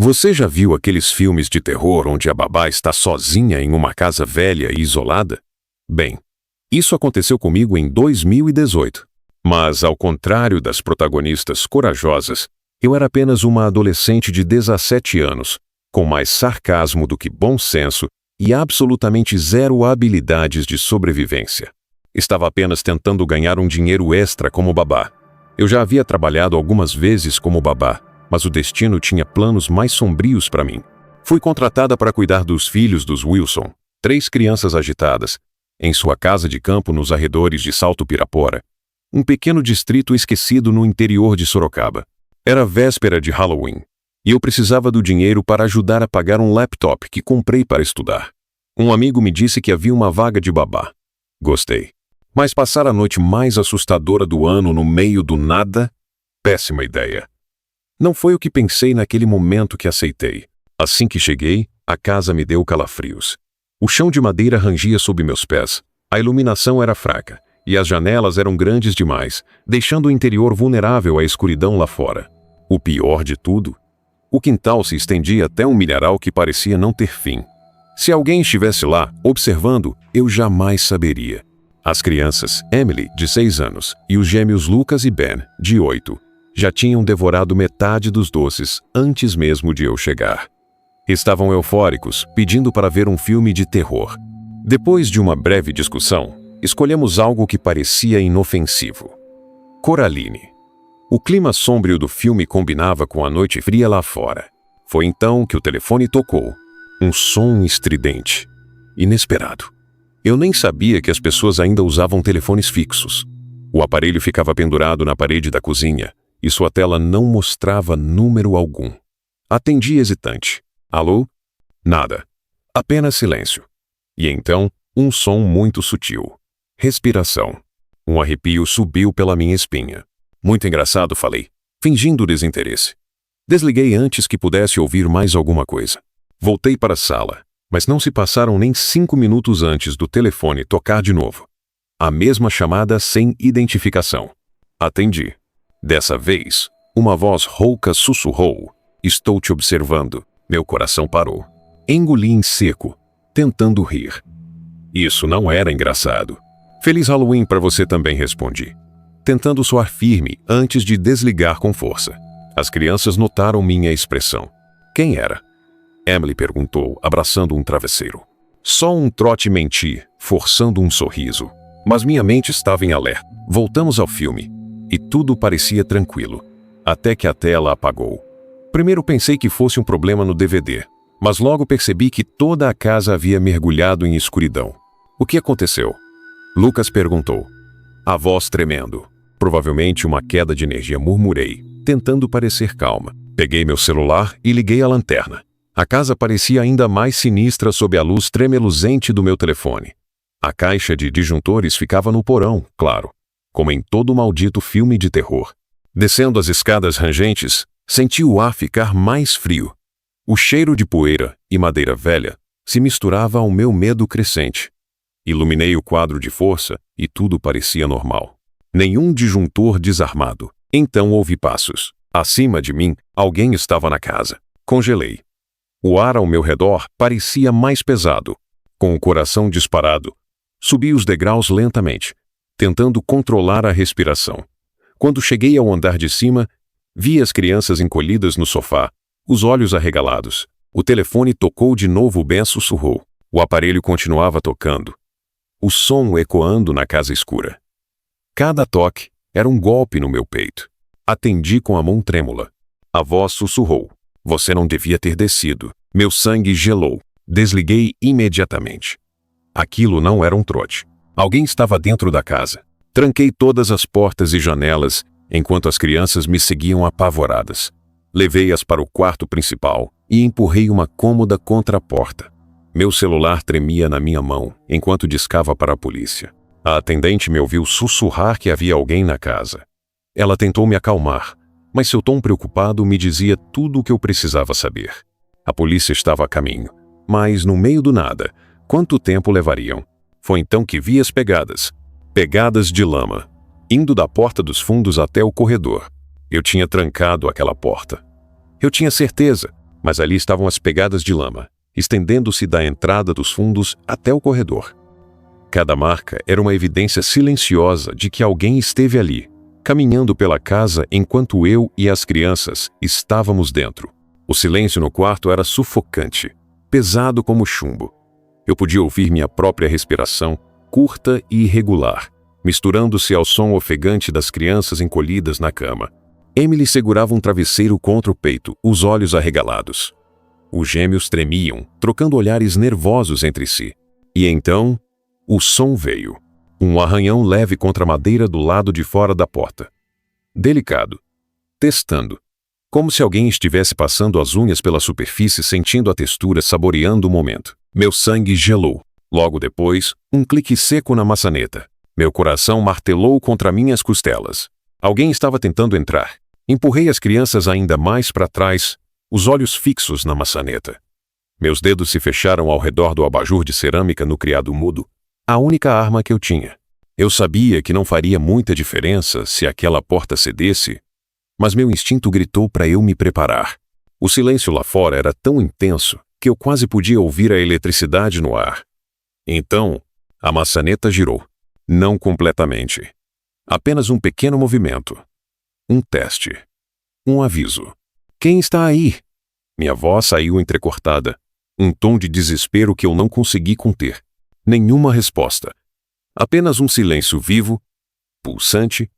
Você já viu aqueles filmes de terror onde a babá está sozinha em uma casa velha e isolada? Bem, isso aconteceu comigo em 2018. Mas, ao contrário das protagonistas corajosas, eu era apenas uma adolescente de 17 anos, com mais sarcasmo do que bom senso e absolutamente zero habilidades de sobrevivência. Estava apenas tentando ganhar um dinheiro extra como babá. Eu já havia trabalhado algumas vezes como babá, mas o destino tinha planos mais sombrios para mim. Fui contratada para cuidar dos filhos dos Wilson, 3 crianças agitadas, em sua casa de campo nos arredores de Salto Pirapora, um pequeno distrito esquecido no interior de Sorocaba. Era véspera de Halloween, e eu precisava do dinheiro para ajudar a pagar um laptop que comprei para estudar. Um amigo me disse que havia uma vaga de babá. Gostei. Mas passar a noite mais assustadora do ano no meio do nada? Péssima ideia. Não foi o que pensei naquele momento que aceitei. Assim que cheguei, a casa me deu calafrios. O chão de madeira rangia sob meus pés, a iluminação era fraca, e as janelas eram grandes demais, deixando o interior vulnerável à escuridão lá fora. O pior de tudo, o quintal se estendia até um milharal que parecia não ter fim. Se alguém estivesse lá, observando, eu jamais saberia. As crianças, Emily, de 6 anos, e os gêmeos Lucas e Ben, de 8, já tinham devorado metade dos doces antes mesmo de eu chegar. Estavam eufóricos, pedindo para ver um filme de terror. Depois de uma breve discussão, escolhemos algo que parecia inofensivo. Coraline. O clima sombrio do filme combinava com a noite fria lá fora. Foi então que o telefone tocou. Um som estridente. Inesperado. Eu nem sabia que as pessoas ainda usavam telefones fixos. O aparelho ficava pendurado na parede da cozinha e sua tela não mostrava número algum. Atendi hesitante. Alô? Nada. Apenas silêncio. E então, um som muito sutil. Respiração. Um arrepio subiu pela minha espinha. Muito engraçado, falei, fingindo desinteresse. Desliguei antes que pudesse ouvir mais alguma coisa. Voltei para a sala, mas não se passaram nem 5 minutos antes do telefone tocar de novo. A mesma chamada sem identificação. Atendi. Dessa vez, uma voz rouca sussurrou. Estou te observando. Meu coração parou. Engoli em seco, tentando rir. Isso não era engraçado. Feliz Halloween para você também, respondi, tentando soar firme antes de desligar com força. As crianças notaram minha expressão. Quem era? Emily perguntou, abraçando um travesseiro. Só um trote menti, forçando um sorriso. Mas minha mente estava em alerta. Voltamos ao filme, e tudo parecia tranquilo, até que a tela apagou. Primeiro pensei que fosse um problema no DVD, mas logo percebi que toda a casa havia mergulhado em escuridão. O que aconteceu? Lucas perguntou, a voz tremendo. Provavelmente uma queda de energia, murmurei, tentando parecer calma. Peguei meu celular e liguei a lanterna. A casa parecia ainda mais sinistra sob a luz tremeluzente do meu telefone. A caixa de disjuntores ficava no porão, claro, como em todo maldito filme de terror. Descendo as escadas rangentes, senti o ar ficar mais frio. O cheiro de poeira e madeira velha se misturava ao meu medo crescente. Iluminei o quadro de força e tudo parecia normal. Nenhum disjuntor desarmado. Então ouvi passos. Acima de mim, alguém estava na casa. Congelei. O ar ao meu redor parecia mais pesado. Com o coração disparado, subi os degraus lentamente, tentando controlar a respiração. Quando cheguei ao andar de cima, vi as crianças encolhidas no sofá, os olhos arregalados. O telefone tocou de novo, Ben sussurrou. O aparelho continuava tocando. O som ecoando na casa escura. Cada toque era um golpe no meu peito. Atendi com a mão trêmula. A voz sussurrou. Você não devia ter descido. Meu sangue gelou. Desliguei imediatamente. Aquilo não era um trote. Alguém estava dentro da casa. Tranquei todas as portas e janelas, enquanto as crianças me seguiam apavoradas. Levei-as para o quarto principal e empurrei uma cômoda contra a porta. Meu celular tremia na minha mão, enquanto discava para a polícia. A atendente me ouviu sussurrar que havia alguém na casa. Ela tentou me acalmar, mas seu tom preocupado me dizia tudo o que eu precisava saber. A polícia estava a caminho, mas no meio do nada, quanto tempo levariam? Foi então que vi as pegadas de lama, indo da porta dos fundos até o corredor. Eu tinha trancado aquela porta. Eu tinha certeza, mas ali estavam as pegadas de lama, estendendo-se da entrada dos fundos até o corredor. Cada marca era uma evidência silenciosa de que alguém esteve ali, caminhando pela casa enquanto eu e as crianças estávamos dentro. O silêncio no quarto era sufocante, pesado como chumbo. Eu podia ouvir minha própria respiração, curta e irregular, misturando-se ao som ofegante das crianças encolhidas na cama. Emily segurava um travesseiro contra o peito, os olhos arregalados. Os gêmeos tremiam, trocando olhares nervosos entre si. E então, o som veio. Um arranhão leve contra a madeira do lado de fora da porta. Delicado. Testando. Como se alguém estivesse passando as unhas pela superfície, sentindo a textura, saboreando o momento. Meu sangue gelou. Logo depois, um clique seco na maçaneta. Meu coração martelou contra minhas costelas. Alguém estava tentando entrar. Empurrei as crianças ainda mais para trás, os olhos fixos na maçaneta. Meus dedos se fecharam ao redor do abajur de cerâmica no criado mudo, a única arma que eu tinha. Eu sabia que não faria muita diferença se aquela porta cedesse, mas meu instinto gritou para eu me preparar. O silêncio lá fora era tão intenso que eu quase podia ouvir a eletricidade no ar. Então, a maçaneta girou. Não completamente. Apenas um pequeno movimento. Um teste. Um aviso. Quem está aí? Minha voz saiu entrecortada. Um tom de desespero que eu não consegui conter. Nenhuma resposta. Apenas um silêncio vivo, pulsante,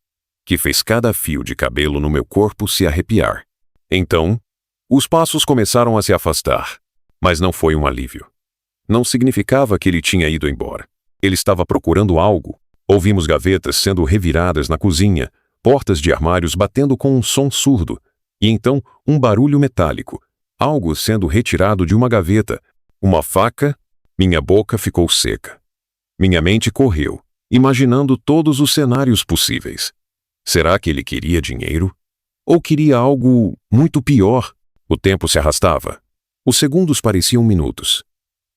que fez cada fio de cabelo no meu corpo se arrepiar. Então, os passos começaram a se afastar. Mas não foi um alívio. Não significava que ele tinha ido embora. Ele estava procurando algo. Ouvimos gavetas sendo reviradas na cozinha, portas de armários batendo com um som surdo, e então um barulho metálico, algo sendo retirado de uma gaveta, uma faca. Minha boca ficou seca. Minha mente correu, imaginando todos os cenários possíveis. Será que ele queria dinheiro? Ou queria algo muito pior? O tempo se arrastava. Os segundos pareciam minutos.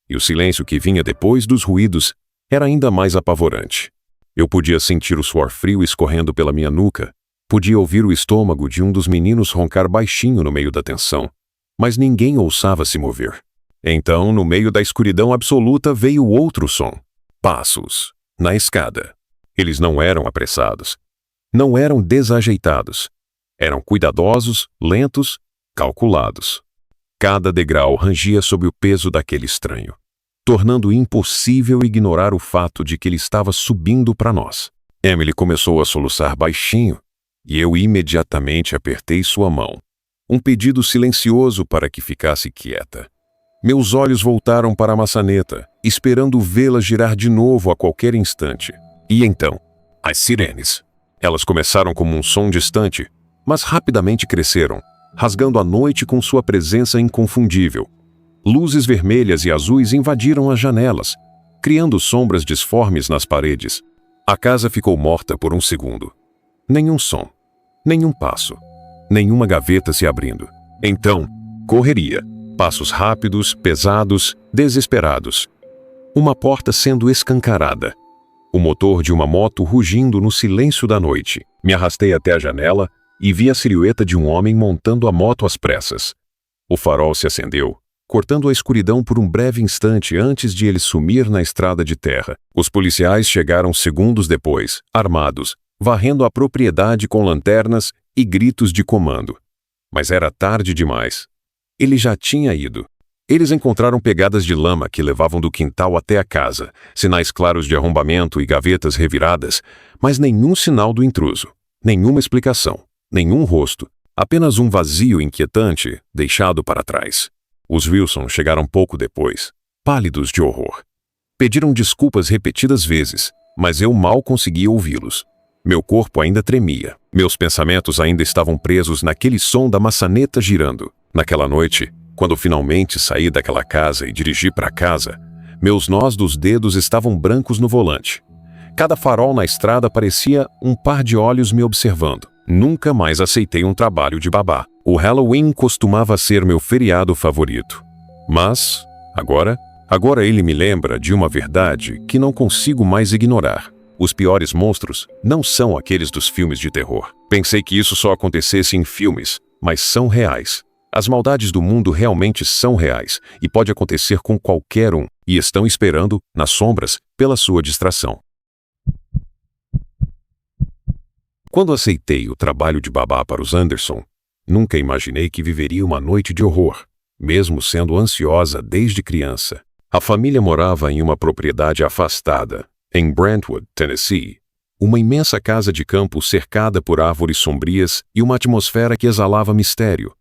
E o silêncio que vinha depois dos ruídos era ainda mais apavorante. Eu podia sentir o suor frio escorrendo pela minha nuca, podia ouvir o estômago de um dos meninos roncar baixinho no meio da tensão, mas ninguém ousava se mover. Então, no meio da escuridão absoluta, veio outro som. Passos. Na escada. Eles não eram apressados. Não eram desajeitados. Eram cuidadosos, lentos, calculados. Cada degrau rangia sob o peso daquele estranho, tornando impossível ignorar o fato de que ele estava subindo para nós. Emily começou a soluçar baixinho, e eu imediatamente apertei sua mão. Um pedido silencioso para que ficasse quieta. Meus olhos voltaram para a maçaneta, esperando vê-la girar de novo a qualquer instante. E então, as sirenes. Elas começaram como um som distante, mas rapidamente cresceram, rasgando a noite com sua presença inconfundível. Luzes vermelhas e azuis invadiram as janelas, criando sombras disformes nas paredes. A casa ficou morta por um segundo. Nenhum som, nenhum passo, nenhuma gaveta se abrindo. Então, correria. Passos rápidos, pesados, desesperados. Uma porta sendo escancarada. O motor de uma moto rugindo no silêncio da noite. Me arrastei até a janela e vi a silhueta de um homem montando a moto às pressas. O farol se acendeu, cortando a escuridão por um breve instante antes de ele sumir na estrada de terra. Os policiais chegaram segundos depois, armados, varrendo a propriedade com lanternas e gritos de comando. Mas era tarde demais. Ele já tinha ido. Eles encontraram pegadas de lama que levavam do quintal até a casa, sinais claros de arrombamento e gavetas reviradas, mas nenhum sinal do intruso, nenhuma explicação, nenhum rosto, apenas um vazio inquietante deixado para trás. Os Wilson chegaram pouco depois, pálidos de horror. Pediram desculpas repetidas vezes, mas eu mal conseguia ouvi-los. Meu corpo ainda tremia. Meus pensamentos ainda estavam presos naquele som da maçaneta girando. Naquela noite, quando finalmente saí daquela casa e dirigi para casa, meus nós dos dedos estavam brancos no volante. Cada farol na estrada parecia um par de olhos me observando. Nunca mais aceitei um trabalho de babá. O Halloween costumava ser meu feriado favorito. Mas, agora ele me lembra de uma verdade que não consigo mais ignorar. Os piores monstros não são aqueles dos filmes de terror. Pensei que isso só acontecesse em filmes, mas são reais. As maldades do mundo realmente são reais e pode acontecer com qualquer um, e estão esperando, nas sombras, pela sua distração. Quando aceitei o trabalho de babá para os Anderson, nunca imaginei que viveria uma noite de horror, mesmo sendo ansiosa desde criança. A família morava em uma propriedade afastada, em Brentwood, Tennessee. Uma imensa casa de campo cercada por árvores sombrias e uma atmosfera que exalava mistério.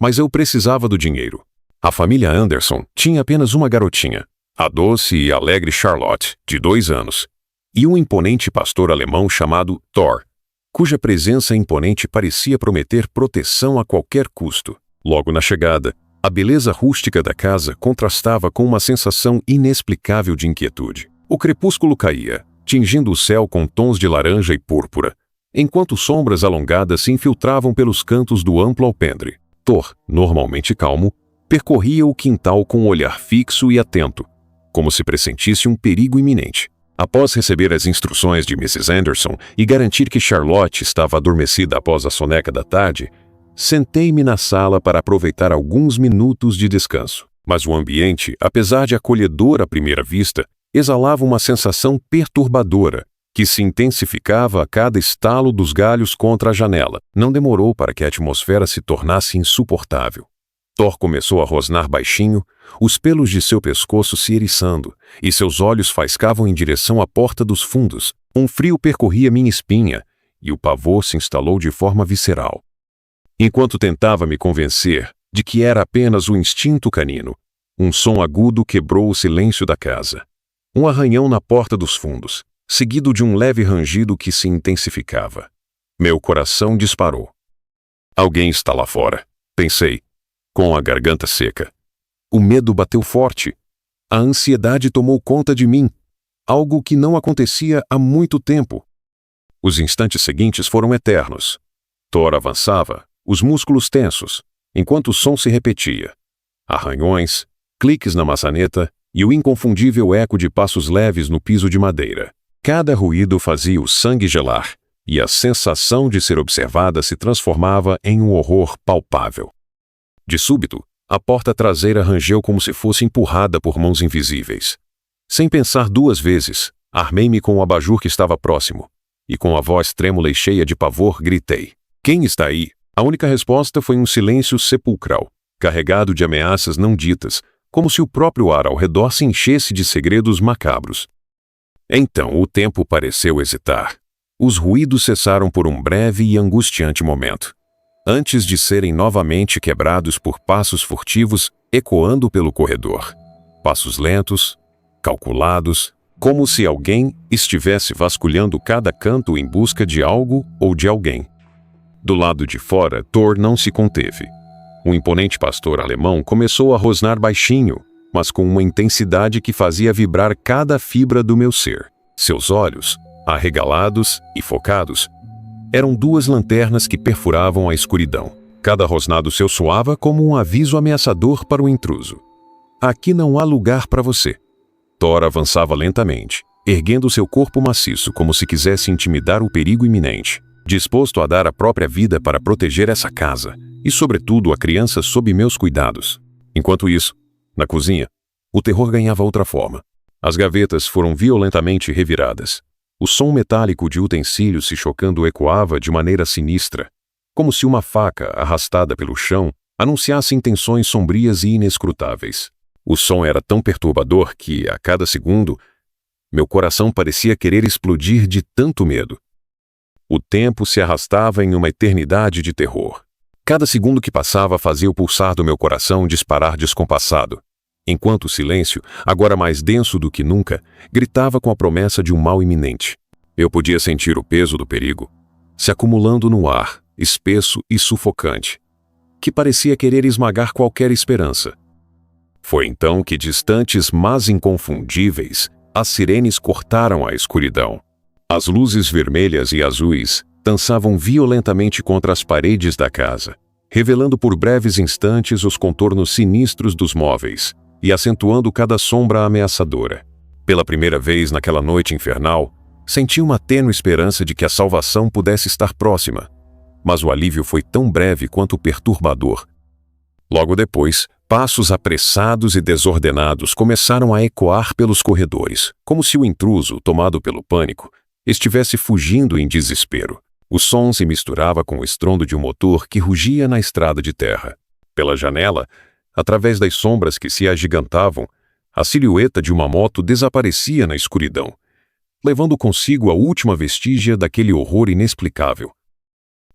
Mas eu precisava do dinheiro. A família Anderson tinha apenas uma garotinha, a doce e alegre Charlotte, de 2 anos, e um imponente pastor alemão chamado Thor, cuja presença imponente parecia prometer proteção a qualquer custo. Logo na chegada, a beleza rústica da casa contrastava com uma sensação inexplicável de inquietude. O crepúsculo caía, tingindo o céu com tons de laranja e púrpura, enquanto sombras alongadas se infiltravam pelos cantos do amplo alpendre. Thor, normalmente calmo, percorria o quintal com um olhar fixo e atento, como se pressentisse um perigo iminente. Após receber as instruções de Mrs. Anderson e garantir que Charlotte estava adormecida após a soneca da tarde, sentei-me na sala para aproveitar alguns minutos de descanso. Mas o ambiente, apesar de acolhedor à primeira vista, exalava uma sensação perturbadora, que se intensificava a cada estalo dos galhos contra a janela. Não demorou para que a atmosfera se tornasse insuportável. Thor começou a rosnar baixinho, os pelos de seu pescoço se eriçando, e seus olhos faiscavam em direção à porta dos fundos. Um frio percorria minha espinha, e o pavor se instalou de forma visceral. Enquanto tentava me convencer de que era apenas o instinto canino, um som agudo quebrou o silêncio da casa. Um arranhão na porta dos fundos, seguido de um leve rangido que se intensificava. Meu coração disparou. Alguém está lá fora, pensei, com a garganta seca. O medo bateu forte. A ansiedade tomou conta de mim, algo que não acontecia há muito tempo. Os instantes seguintes foram eternos. Thor avançava, os músculos tensos, enquanto o som se repetia. Arranhões, cliques na maçaneta e o inconfundível eco de passos leves no piso de madeira. Cada ruído fazia o sangue gelar, e a sensação de ser observada se transformava em um horror palpável. De súbito, a porta traseira rangeu como se fosse empurrada por mãos invisíveis. Sem pensar 2 vezes, armei-me com o abajur que estava próximo, e com a voz trêmula e cheia de pavor, gritei: "Quem está aí?" A única resposta foi um silêncio sepulcral, carregado de ameaças não ditas, como se o próprio ar ao redor se enchesse de segredos macabros. Então o tempo pareceu hesitar. Os ruídos cessaram por um breve e angustiante momento, antes de serem novamente quebrados por passos furtivos ecoando pelo corredor. Passos lentos, calculados, como se alguém estivesse vasculhando cada canto em busca de algo ou de alguém. Do lado de fora, Thor não se conteve. O imponente pastor alemão começou a rosnar baixinho, mas com uma intensidade que fazia vibrar cada fibra do meu ser. Seus olhos, arregalados e focados, eram 2 lanternas que perfuravam a escuridão. Cada rosnado seu soava como um aviso ameaçador para o intruso. Aqui não há lugar para você. Thor avançava lentamente, erguendo seu corpo maciço como se quisesse intimidar o perigo iminente, disposto a dar a própria vida para proteger essa casa, e sobretudo a criança sob meus cuidados. Enquanto isso, na cozinha, o terror ganhava outra forma. As gavetas foram violentamente reviradas. O som metálico de utensílios se chocando ecoava de maneira sinistra, como se uma faca arrastada pelo chão anunciasse intenções sombrias e inescrutáveis. O som era tão perturbador que, a cada segundo, meu coração parecia querer explodir de tanto medo. O tempo se arrastava em uma eternidade de terror. Cada segundo que passava fazia o pulsar do meu coração disparar descompassado, enquanto o silêncio, agora mais denso do que nunca, gritava com a promessa de um mal iminente. Eu podia sentir o peso do perigo, se acumulando no ar, espesso e sufocante, que parecia querer esmagar qualquer esperança. Foi então que, distantes mas inconfundíveis, as sirenes cortaram a escuridão. As luzes vermelhas e azuis dançavam violentamente contra as paredes da casa, revelando por breves instantes os contornos sinistros dos móveis e acentuando cada sombra ameaçadora. Pela primeira vez naquela noite infernal, senti uma tênue esperança de que a salvação pudesse estar próxima, mas o alívio foi tão breve quanto perturbador. Logo depois, passos apressados e desordenados começaram a ecoar pelos corredores, como se o intruso, tomado pelo pânico, estivesse fugindo em desespero. O som se misturava com o estrondo de um motor que rugia na estrada de terra. Pela janela, através das sombras que se agigantavam, a silhueta de uma moto desaparecia na escuridão, levando consigo a última vestígia daquele horror inexplicável.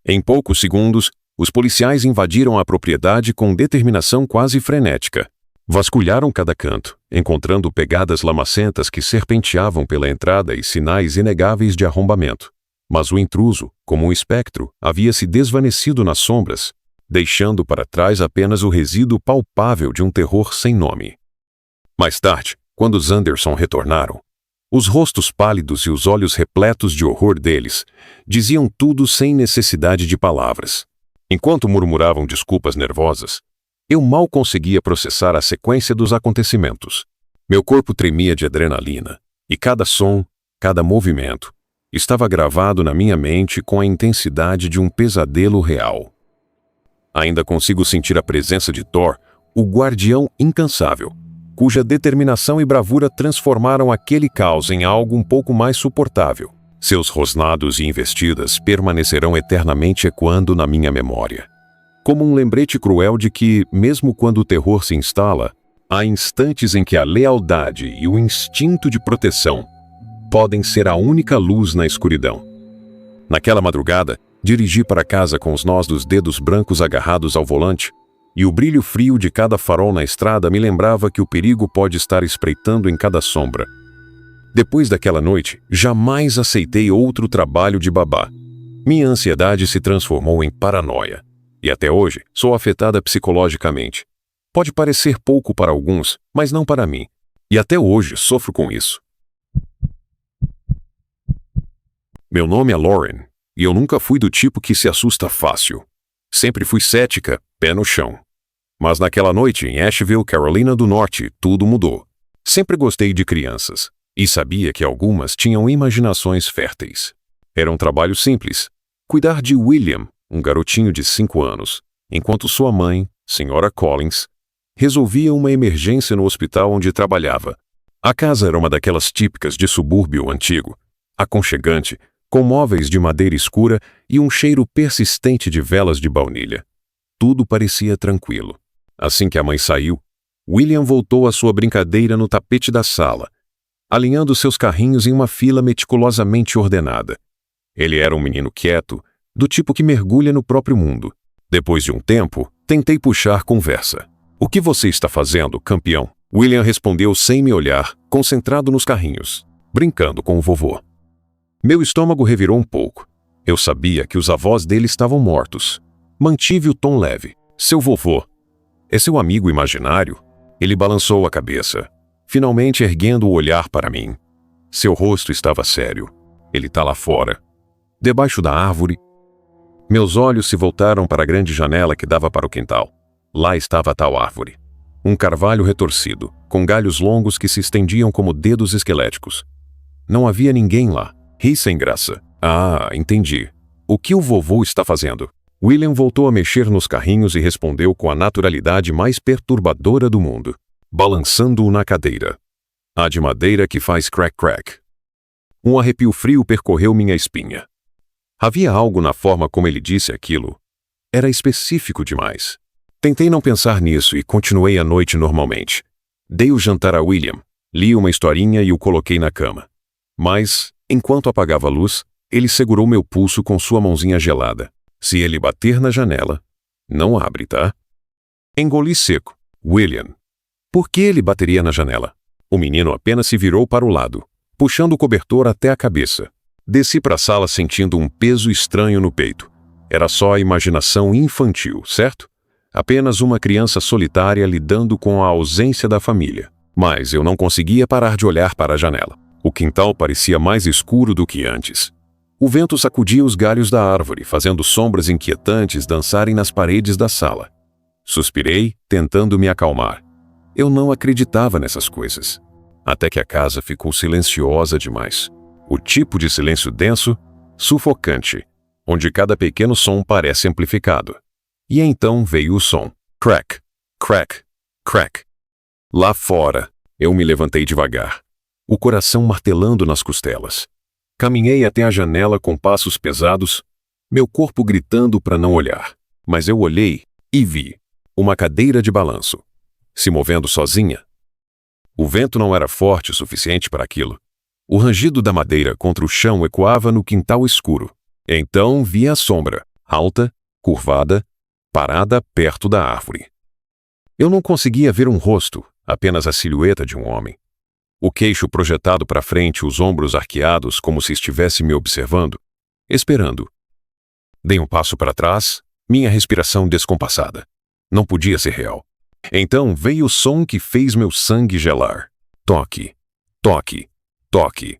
Em poucos segundos, os policiais invadiram a propriedade com determinação quase frenética. Vasculharam cada canto, encontrando pegadas lamacentas que serpenteavam pela entrada e sinais inegáveis de arrombamento. Mas o intruso, como um espectro, havia se desvanecido nas sombras, deixando para trás apenas o resíduo palpável de um terror sem nome. Mais tarde, quando os Anderson retornaram, os rostos pálidos e os olhos repletos de horror deles diziam tudo sem necessidade de palavras. Enquanto murmuravam desculpas nervosas, eu mal conseguia processar a sequência dos acontecimentos. Meu corpo tremia de adrenalina, e cada som, cada movimento, estava gravado na minha mente com a intensidade de um pesadelo real. Ainda consigo sentir a presença de Thor, o guardião incansável, cuja determinação e bravura transformaram aquele caos em algo um pouco mais suportável. Seus rosnados e investidas permanecerão eternamente ecoando na minha memória, como um lembrete cruel de que, mesmo quando o terror se instala, há instantes em que a lealdade e o instinto de proteção podem ser a única luz na escuridão. Naquela madrugada, dirigi para casa com os nós dos dedos brancos agarrados ao volante, e o brilho frio de cada farol na estrada me lembrava que o perigo pode estar espreitando em cada sombra. Depois daquela noite, jamais aceitei outro trabalho de babá. Minha ansiedade se transformou em paranoia, e até hoje sou afetada psicologicamente. Pode parecer pouco para alguns, mas não para mim, e até hoje sofro com isso. Meu nome é Lauren, e eu nunca fui do tipo que se assusta fácil. Sempre fui cética, pé no chão. Mas naquela noite em Asheville, Carolina do Norte, tudo mudou. Sempre gostei de crianças, e sabia que algumas tinham imaginações férteis. Era um trabalho simples: cuidar de William, um garotinho de 5 anos, enquanto sua mãe, Sra. Collins, resolvia uma emergência no hospital onde trabalhava. A casa era uma daquelas típicas de subúrbio antigo, aconchegante, com móveis de madeira escura e um cheiro persistente de velas de baunilha. Tudo parecia tranquilo. Assim que a mãe saiu, William voltou à sua brincadeira no tapete da sala, alinhando seus carrinhos em uma fila meticulosamente ordenada. Ele era um menino quieto, do tipo que mergulha no próprio mundo. Depois de um tempo, tentei puxar conversa. "O que você está fazendo, campeão?" William respondeu sem me olhar, concentrado nos carrinhos, brincando com o vovô. Meu estômago revirou um pouco. Eu sabia que os avós dele estavam mortos. Mantive o tom leve. "Seu vovô é seu amigo imaginário?" Ele balançou a cabeça, finalmente erguendo o olhar para mim. Seu rosto estava sério. "Ele está lá fora, debaixo da árvore." Meus olhos se voltaram para a grande janela que dava para o quintal. Lá estava a tal árvore. Um carvalho retorcido, com galhos longos que se estendiam como dedos esqueléticos. Não havia ninguém lá. Ri sem graça. "Ah, entendi. O que o vovô está fazendo?" William voltou a mexer nos carrinhos e respondeu com a naturalidade mais perturbadora do mundo, balançando-o na cadeira. "A de madeira que faz crack-crack." Um arrepio frio percorreu minha espinha. Havia algo na forma como ele disse aquilo. Era específico demais. Tentei não pensar nisso e continuei a noite normalmente. Dei o jantar a William, li uma historinha e o coloquei na cama. Mas, enquanto apagava a luz, ele segurou meu pulso com sua mãozinha gelada. "Se ele bater na janela, não abre, tá?" Engoli seco. "William, por que ele bateria na janela?" O menino apenas se virou para o lado, puxando o cobertor até a cabeça. Desci para a sala sentindo um peso estranho no peito. Era só a imaginação infantil, certo? Apenas uma criança solitária lidando com a ausência da família. Mas eu não conseguia parar de olhar para a janela. O quintal parecia mais escuro do que antes. O vento sacudia os galhos da árvore, fazendo sombras inquietantes dançarem nas paredes da sala. Suspirei, tentando me acalmar. Eu não acreditava nessas coisas. Até que a casa ficou silenciosa demais. O tipo de silêncio denso, sufocante, onde cada pequeno som parece amplificado. E então veio o som. Crack. Crack, crack. Lá fora, eu me levantei devagar, o coração martelando nas costelas. Caminhei até a janela com passos pesados, meu corpo gritando para não olhar. Mas eu olhei e vi uma cadeira de balanço, se movendo sozinha. O vento não era forte o suficiente para aquilo. O rangido da madeira contra o chão ecoava no quintal escuro. Então vi a sombra, alta, curvada, parada perto da árvore. Eu não conseguia ver um rosto, apenas a silhueta de um homem. O queixo projetado para frente, os ombros arqueados como se estivesse me observando, esperando. Dei um passo para trás, minha respiração descompassada. Não podia ser real. Então veio o som que fez meu sangue gelar. Toque, toque, toque.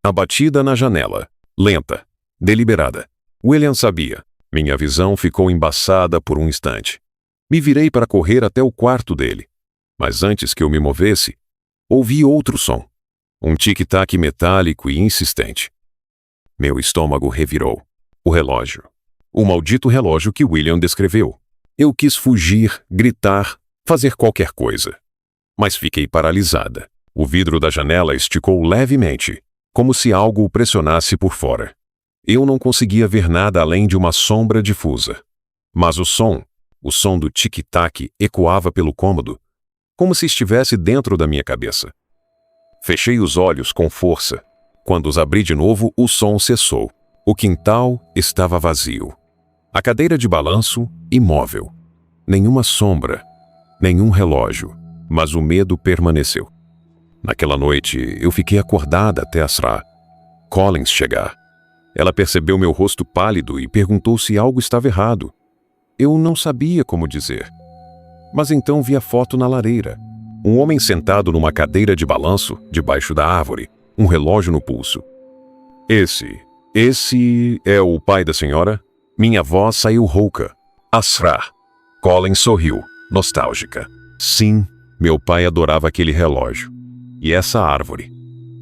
A batida na janela, lenta, deliberada. William sabia. Minha visão ficou embaçada por um instante. Me virei para correr até o quarto dele. Mas antes que eu me movesse, ouvi outro som. Um tic-tac metálico e insistente. Meu estômago revirou. O relógio. O maldito relógio que William descreveu. Eu quis fugir, gritar, fazer qualquer coisa. Mas fiquei paralisada. O vidro da janela esticou levemente, como se algo o pressionasse por fora. Eu não conseguia ver nada além de uma sombra difusa. Mas o som do tic-tac ecoava pelo cômodo, como se estivesse dentro da minha cabeça. Fechei os olhos com força. Quando os abri de novo, o som cessou. O quintal estava vazio. A cadeira de balanço, imóvel. Nenhuma sombra, nenhum relógio, mas o medo permaneceu. Naquela noite, eu fiquei acordada até Asra. Collins chegar. Ela percebeu meu rosto pálido e perguntou se algo estava errado. Eu não sabia como dizer. Mas então vi a foto na lareira. Um homem sentado numa cadeira de balanço, debaixo da árvore, um relógio no pulso. Esse é o pai da senhora? Minha voz saiu rouca. Asra. Collins sorriu, nostálgica. Sim, meu pai adorava aquele relógio. E essa árvore.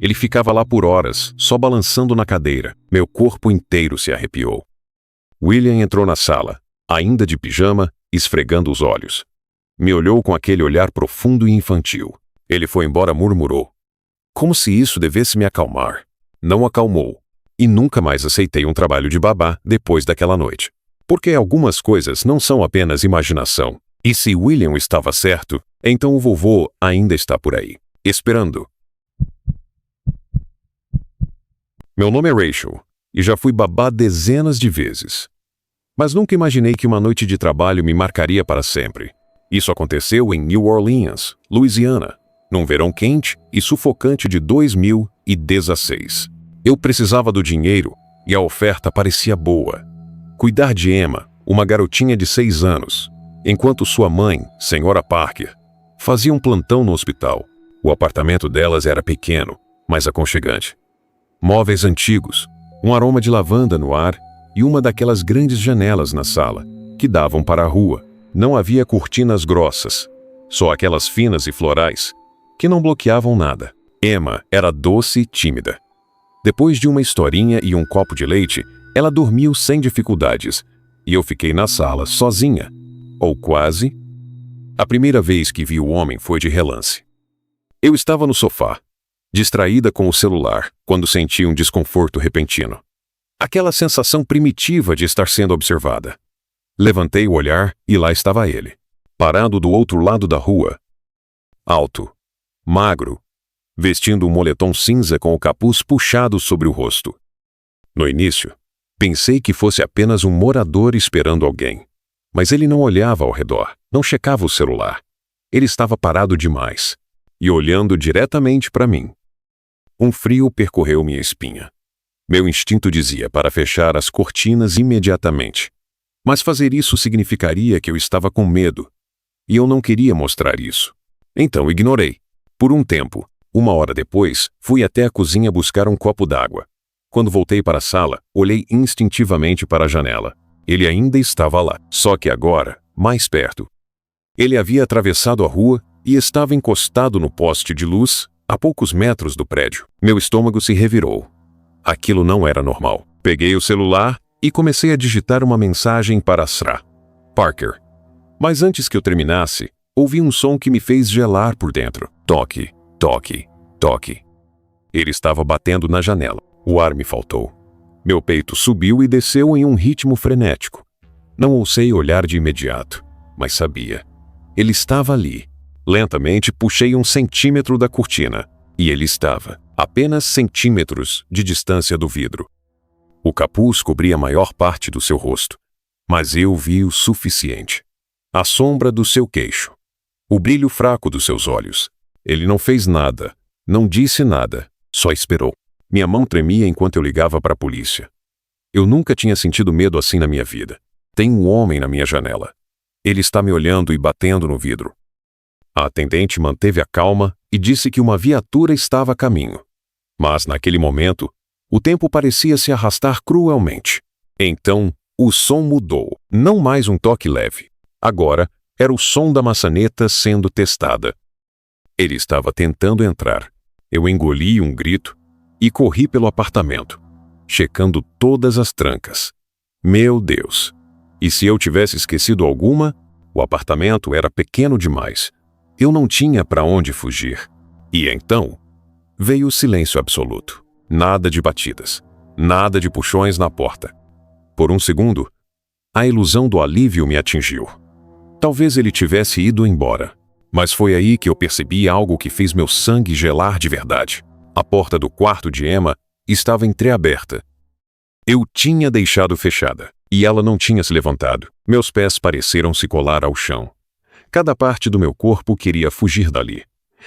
Ele ficava lá por horas, só balançando na cadeira. Meu corpo inteiro se arrepiou. William entrou na sala, ainda de pijama, esfregando os olhos. Me olhou com aquele olhar profundo e infantil. Ele foi embora, murmurou. Como se isso devesse me acalmar. Não acalmou. E nunca mais aceitei um trabalho de babá depois daquela noite. Porque algumas coisas não são apenas imaginação. E se William estava certo, então o vovô ainda está por aí, esperando. Meu nome é Rachel, e já fui babá dezenas de vezes. Mas nunca imaginei que uma noite de trabalho me marcaria para sempre. Isso aconteceu em New Orleans, Louisiana, num verão quente e sufocante de 2016. Eu precisava do dinheiro e a oferta parecia boa. Cuidar de Emma, uma garotinha de 6 anos, enquanto sua mãe, Senhora Parker, fazia um plantão no hospital. O apartamento delas era pequeno, mas aconchegante. Móveis antigos, um aroma de lavanda no ar e uma daquelas grandes janelas na sala, que davam para a rua. Não havia cortinas grossas, só aquelas finas e florais, que não bloqueavam nada. Emma era doce e tímida. Depois de uma historinha e um copo de leite, ela dormiu sem dificuldades, e eu fiquei na sala sozinha, ou quase. A primeira vez que vi o homem foi de relance. Eu estava no sofá, distraída com o celular, quando senti um desconforto repentino. Aquela sensação primitiva de estar sendo observada. Levantei o olhar e lá estava ele, parado do outro lado da rua. Alto, magro, vestindo um moletom cinza com o capuz puxado sobre o rosto. No início, pensei que fosse apenas um morador esperando alguém. Mas ele não olhava ao redor, não checava o celular. Ele estava parado demais e olhando diretamente para mim. Um frio percorreu minha espinha. Meu instinto dizia para fechar as cortinas imediatamente. Mas fazer isso significaria que eu estava com medo, e eu não queria mostrar isso. Então ignorei. Por um tempo, 1 hora depois, fui até a cozinha buscar um copo d'água. Quando voltei para a sala, olhei instintivamente para a janela. Ele ainda estava lá, só que agora, mais perto. Ele havia atravessado a rua e estava encostado no poste de luz, a poucos metros do prédio. Meu estômago se revirou. Aquilo não era normal. Peguei o celular e comecei a digitar uma mensagem para Asra. Parker. Mas antes que eu terminasse, ouvi um som que me fez gelar por dentro. Toque, toque, toque. Ele estava batendo na janela. O ar me faltou. Meu peito subiu e desceu em um ritmo frenético. Não ousei olhar de imediato, mas sabia. Ele estava ali. Lentamente puxei 1 centímetro da cortina, e ele estava, apenas centímetros de distância do vidro. O capuz cobria a maior parte do seu rosto, mas eu vi o suficiente. A sombra do seu queixo, o brilho fraco dos seus olhos. Ele não fez nada, não disse nada, só esperou. Minha mão tremia enquanto eu ligava para a polícia. Eu nunca tinha sentido medo assim na minha vida. Tem um homem na minha janela. Ele está me olhando e batendo no vidro. A atendente manteve a calma e disse que uma viatura estava a caminho. Mas naquele momento, o tempo parecia se arrastar cruelmente. Então, o som mudou. Não mais um toque leve. Agora, era o som da maçaneta sendo testada. Ele estava tentando entrar. Eu engoli um grito e corri pelo apartamento, checando todas as trancas. Meu Deus! E se eu tivesse esquecido alguma, o apartamento era pequeno demais. Eu não tinha para onde fugir. E então, veio o silêncio absoluto. Nada de batidas. Nada de puxões na porta. Por um segundo, a ilusão do alívio me atingiu. Talvez ele tivesse ido embora. Mas foi aí que eu percebi algo que fez meu sangue gelar de verdade. A porta do quarto de Emma estava entreaberta. Eu tinha deixado fechada, e ela não tinha se levantado. Meus pés pareceram se colar ao chão. Cada parte do meu corpo queria fugir dali.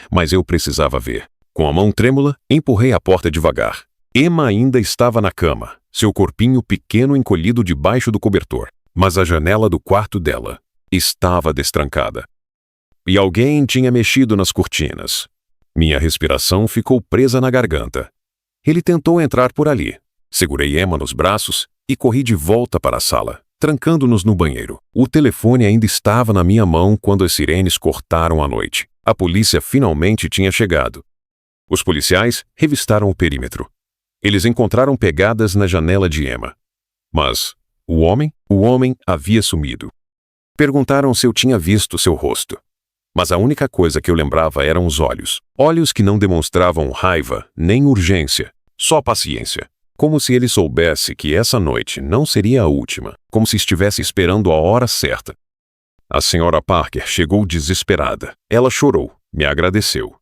Mas eu precisava ver. Com a mão trêmula, empurrei a porta devagar. Emma ainda estava na cama, seu corpinho pequeno encolhido debaixo do cobertor. Mas a janela do quarto dela estava destrancada. E alguém tinha mexido nas cortinas. Minha respiração ficou presa na garganta. Ele tentou entrar por ali. Segurei Emma nos braços e corri de volta para a sala, trancando-nos no banheiro. O telefone ainda estava na minha mão quando as sirenes cortaram a noite. A polícia finalmente tinha chegado. Os policiais revistaram o perímetro. Eles encontraram pegadas na janela de Emma. Mas o homem havia sumido. Perguntaram se eu tinha visto seu rosto. Mas a única coisa que eu lembrava eram os olhos. Olhos que não demonstravam raiva, nem urgência, só paciência. Como se ele soubesse que essa noite não seria a última, como se estivesse esperando a hora certa. A senhora Parker chegou desesperada. Ela chorou, me agradeceu.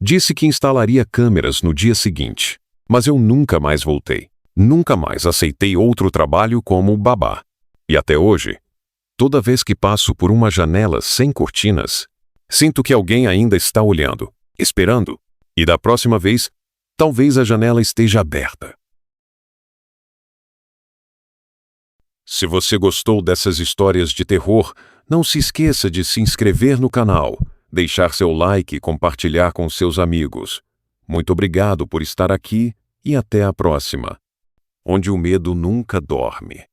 Disse que instalaria câmeras no dia seguinte. Mas eu nunca mais voltei. Nunca mais aceitei outro trabalho como babá. E até hoje, toda vez que passo por uma janela sem cortinas, sinto que alguém ainda está olhando, esperando, e da próxima vez, talvez a janela esteja aberta. Se você gostou dessas histórias de terror, não se esqueça de se inscrever no canal, deixar seu like e compartilhar com seus amigos. Muito obrigado por estar aqui e até a próxima, onde o medo nunca dorme.